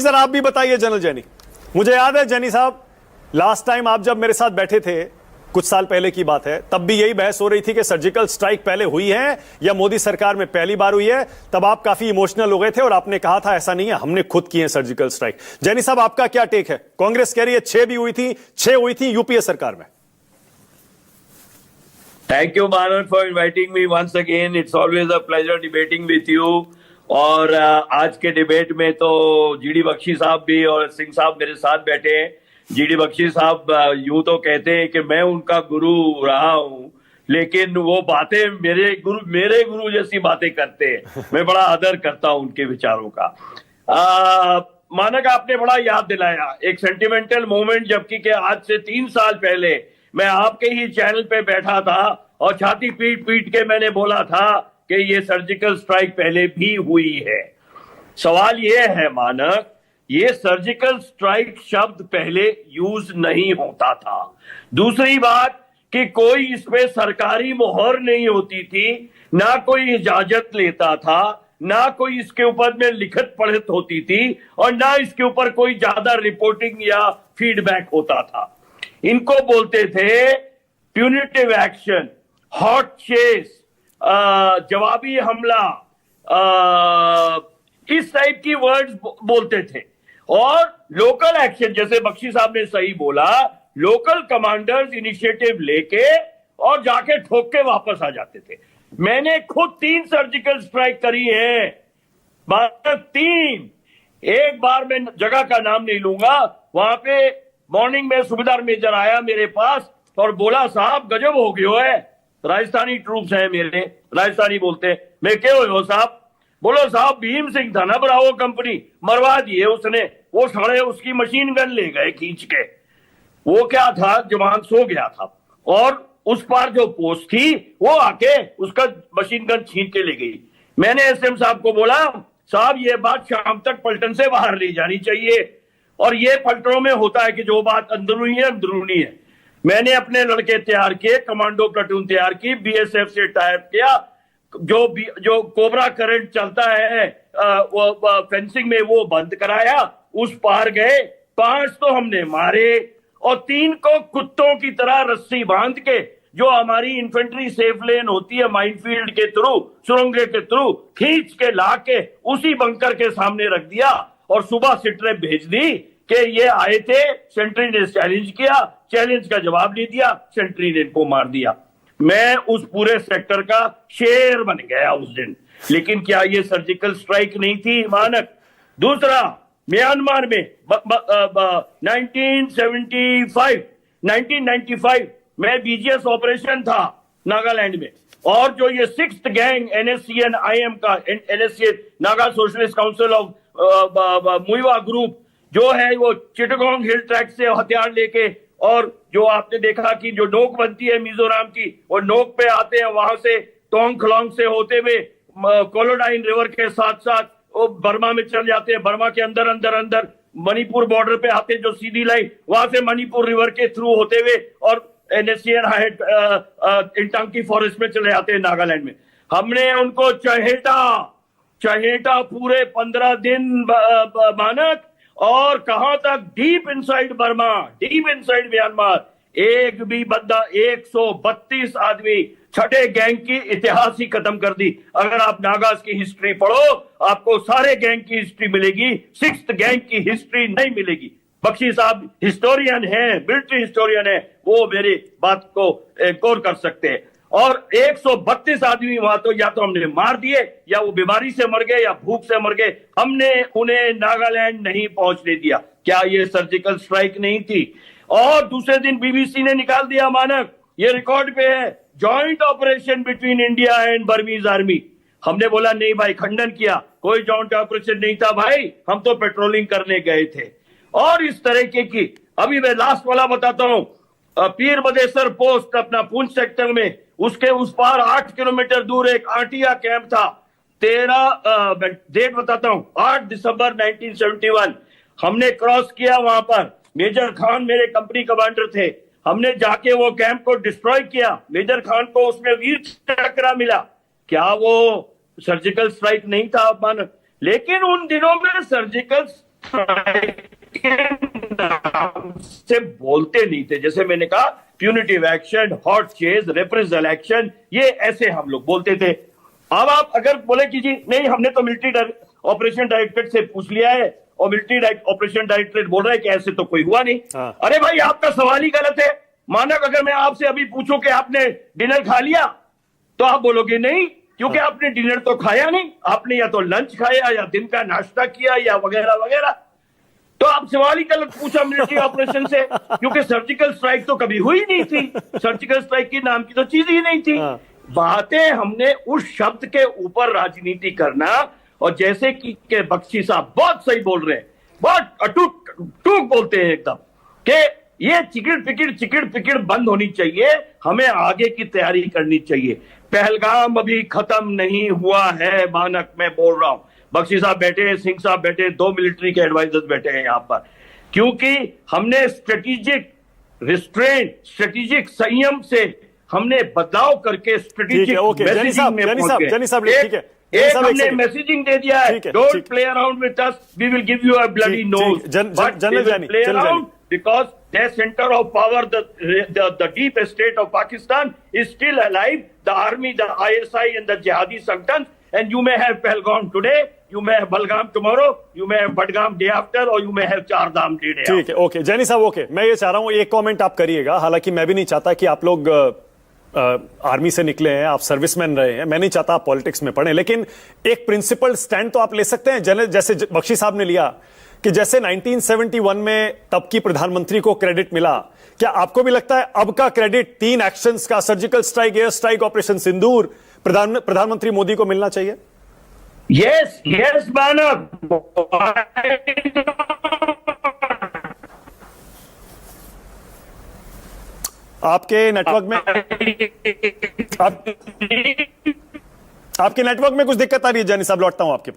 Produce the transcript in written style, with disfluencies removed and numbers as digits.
Sir आप भी बताइए जनरल जैनी। मुझे याद है जैनी साहब, लास्ट टाइम आप जब मेरे साथ बैठे थे, कुछ साल पहले की बात है, तब भी यही बहस हो रही थी कि सर्जिकल स्ट्राइक पहले हुई है या मोदी सरकार में पहली बार हुई है। तब आप काफी इमोशनल हो गए थे और आपने कहा था ऐसा नहीं है, हमने खुद की है सर्जिकल स्ट्राइक। जैनी साहब आपका क्या टेक है? कांग्रेस कह रही है 6 भी हुई थी, 6 हुई थी यूपीए सरकार में। Thank you, Manan, for inviting me once again. It's always a pleasure debating with you. और आज के डिबेट में तो जीडी बख्शी साहब भी और सिंह साहब मेरे साथ बैठे हैं। जीडी बख्शी साहब यूं तो कहते हैं कि मैं उनका गुरु रहा हूं, लेकिन वो बातें मेरे गुरु जैसी बातें करते हैं। मैं बड़ा आदर करता हूं उनके विचारों का। मानक आपने बड़ा याद दिलाया एक सेंटिमेंटल मोमेंट, जबकि कि आज से 3 साल पहले मैं आपके ही चैनल पे बैठा था और छाती पीट पीट के मैंने बोला था कि ये सर्जिकल स्ट्राइक पहले भी हुई है। सवाल ये है मानक, ये सर्जिकल स्ट्राइक शब्द पहले यूज नहीं होता था। दूसरी बात कि कोई इस पे सरकारी मोहर नहीं होती थी, ना कोई इजाजत लेता था, ना कोई इसके ऊपर में लिखत पढ़त होती थी, और ना इसके ऊपर कोई ज्यादा रिपोर्टिंग या फीडबैक होता था। इनको बोलते थे प्यूनिटिव एक्शन, हॉट चेस, जवाबी हमला, इस टाइप की वर्ड्स बोलते थे। और लोकल एक्शन, जैसे बख्शी साहब ने सही बोला, लोकल कमांडर्स इनिशिएटिव लेके और जाके ठोक के वापस आ जाते थे। मैंने खुद 3 सर्जिकल स्ट्राइक करी है, 3। एक बार मैं जगह का नाम नहीं लूंगा, वहां पे मॉर्निंग में सूबेदार मेजर आया मेरे पास और बोला साहब गजब हो गयो है, राजस्थानी ट्रूप्स हैं मेरे, राजस्थानी बोलते हैं। मैं क्या हो साहब? बोलो साहब भीम सिंह था ना ब्रावो कंपनी, मरवा दिए उसने, वो साले उसकी मशीन गन ले गए खींच के। वो क्या था, जवान सो गया था और उस पार जो पोस्ट थी वो आके उसका मशीन गन छीन के ले गई। मैंने एसएम साहब को बोला साहब ये बात शाम तक पलटन से बाहर ले जानी चाहिए, और ये पलटनों में होता है कि जो बात अंदरूनी है अंदरूनी है। मैंने अपने लड़के तैयार किए, कमांडो प्लाटून तैयार की, बीएसएफ से टाइप किया, जो कोबरा करंट चलता है वो फेंसिंग में वो बंद कराया, उस पार गए। 5 तो हमने मारे और 3 को कुत्तों की तरह रस्सी बांध के, जो हमारी इन्फेंट्री सेफ लेन होती है माइनफील्ड के थ्रू, सुरंगे के थ्रू खींच के ला के उसी बंकर के सामने रख दिया और सुबह सिट्रेप भेज दी कि ये आए थे, सेंट्री ने चैलेंज किया, चैलेंज का जवाब नहीं दिया, सेंट्री ने इनको मार दिया। मैं उस पूरे सेक्टर का शेर बन गया उस दिन। लेकिन क्या ये सर्जिकल स्ट्राइक नहीं थी मानक? दूसरा, म्यांमार में 1995 में बीजीएस ऑपरेशन था नागालैंड में, और जो ये 6th गैंग NSCN IM का, NSCN Naga socialist council of Muivah group जो है, वो चिटगोंग हिल ट्रैक से हथियार लेके, और जो आपने देखा कि जो नोक बनती है मिजोरम की, वो नोक पे आते हैं, वहां से टोंग खलोंग से होते हुए कोलोडाइन रिवर के साथ साथ वो बर्मा में चल जाते हैं, बर्मा के अंदर मणिपुर बॉर्डर पे आते हैं, जो सीधी लाइन, वहां से मणिपुर रिवर के थ्रू होते हुए और NSCN इंटांकी फॉरेस्ट में चले जाते हैं नागालैंड में। हमने उनको चहेटा पूरे 15 दिन मानक, और कहां तक, deep inside Burma, deep inside Myanmar. एक भी बंदा, 132 आदमी, छठे गैंग की इतिहास ही खत्म कर दी। अगर आप नागास की हिस्ट्री पढ़ो आपको सारे गैंग की हिस्ट्री मिलेगी, 6th गैंग की हिस्ट्री नहीं मिलेगी। बख्शी साहब हिस्टोरियन है, मिलिट्री हिस्टोरियन है, वो मेरी बात को गौर कर सकते हैं। और 132 आदमी वहां तो या तो हमने मार दिए, या वो बीमारी से मर गए, या भूख से मर गए। हमने उन्हें नागालैंड नहीं पहुंचने दिया। क्या ये सर्जिकल स्ट्राइक नहीं थी? और दूसरे दिन बीबीसी ने निकाल दिया मानक, ये रिकॉर्ड पे है, joint operation between India and Burmese army. हमने बोला नहीं भाई, खंडन किया, कोई जॉइंट ऑपरेशन नहीं था भाई, हम तो पेट्रोलिंग करने गए थे। और इस तरीके की, अभी मैं लास्ट वाला बताता हूं, पीर बदेसर पोस्ट अपना पुंछ सेक्टर में, उसके उस पार 8 किलोमीटर दूर एक आटिया कैंप था। 13 डेट बताता हूं, 8 दिसंबर 1971 हमने क्रॉस किया वहां पर। मेजर खान मेरे कंपनी कमांडर थे, हमने जाके वो कैंप को डिस्ट्रॉय किया। मेजर खान को उसमें वीर चक्र मिला। क्या वो सर्जिकल स्ट्राइक नहीं था मानक? लेकिन उन दिनों में सर्जिकल से बोलते नहीं थे। जैसे मैंने कहा, punitive action, hot chase, reprisal action, ये ऐसे हम लोग बोलते थे। अब आप अगर बोले कि जी नहीं, हमने तो मिलिट्री ऑपरेशन डायरेक्टरेट से पूछ लिया है और मिलिट्री ऑपरेशन डायरेक्टरेट बोल रहा है कि ऐसे तो कोई हुआ नहीं। हाँ। अरे भाई, आपका सवाल ही गलत है। मानक अगर मैं आपसे अभी पूछूं कि आपने डिनर खा लिया, तो आप बोलोगे नहीं, क्योंकि आपने डिनर तो खाया नहीं, आपने या तो लंच खाया या दिन का नाश्ता किया या वगैरह वगैरह। तो आप सवाल ही गलत पूछा मिलिट्री ऑपरेशन से, क्योंकि सर्जिकल स्ट्राइक तो कभी हुई नहीं थी। सर्जिकल स्ट्राइक की नाम की तो चीज ही नहीं थी। हाँ। बातें हमने उस शब्द के ऊपर राजनीति करना, और जैसे कि बख्शी साहब बहुत सही बोल रहे हैं, बहुत अटूट बोलते हैं एकदम, कि ये चिकड़ पिकड़ बंद होनी चाहिए, हमें आगे की तैयारी करनी चाहिए। पहलगाम अभी खत्म नहीं हुआ है, मानक मैं बोल रहा हूं। बख्शी साहब बैठे हैं, सिंह साहब बैठे हैं, 2 मिलिट्री के एडवाइजर्स बैठे हैं यहां पर, क्योंकि हमने स्ट्रेटेजिक रिस्ट्रेंट, स्ट्रेटेजिक संयम से हमने बदलाव करके स्ट्रेटेजिक मैसेजिंग में पहुंच गए। एक हमने मैसेजिंग दे दिया है, don't play around with us, we will give you a bloody nose, but they will play around because their center of power, the deep state of Pakistan is still alive. The army, the ISI and the jihadi sultans, and you may have Pahalgam today, you may have Balgam tomorrow, you may have Badgam day after, or you may have Chardham day after. ठीक है, okay जैनी साहब, okay मैं ये चाह रहा हूं एक comment आप करिएगा। हालांकि मैं भी नहीं चाहता कि आप लोग आर्मी से निकले हैं, आप सर्विसमैन रहे हैं, मैं नहीं चाहता आप पॉलिटिक्स में पढ़े, लेकिन एक प्रिंसिपल स्टैंड तो आप ले सकते हैं, जैसे बख्शी साहब ने लिया कि जैसे 1971 में तब की प्रधानमंत्री को क्रेडिट मिला, क्या आपको भी लगता है अब का क्रेडिट 3 एक्शंस का, surgical strike, air strike, operation Sindoor, प्रधानमंत्री मोदी को मिलना चाहिए? यस यस मानव, आपके नेटवर्क में आपके नेटवर्क में कुछ दिक्कत आ रही है जैनी साहब, लौटता हूं आपके पास।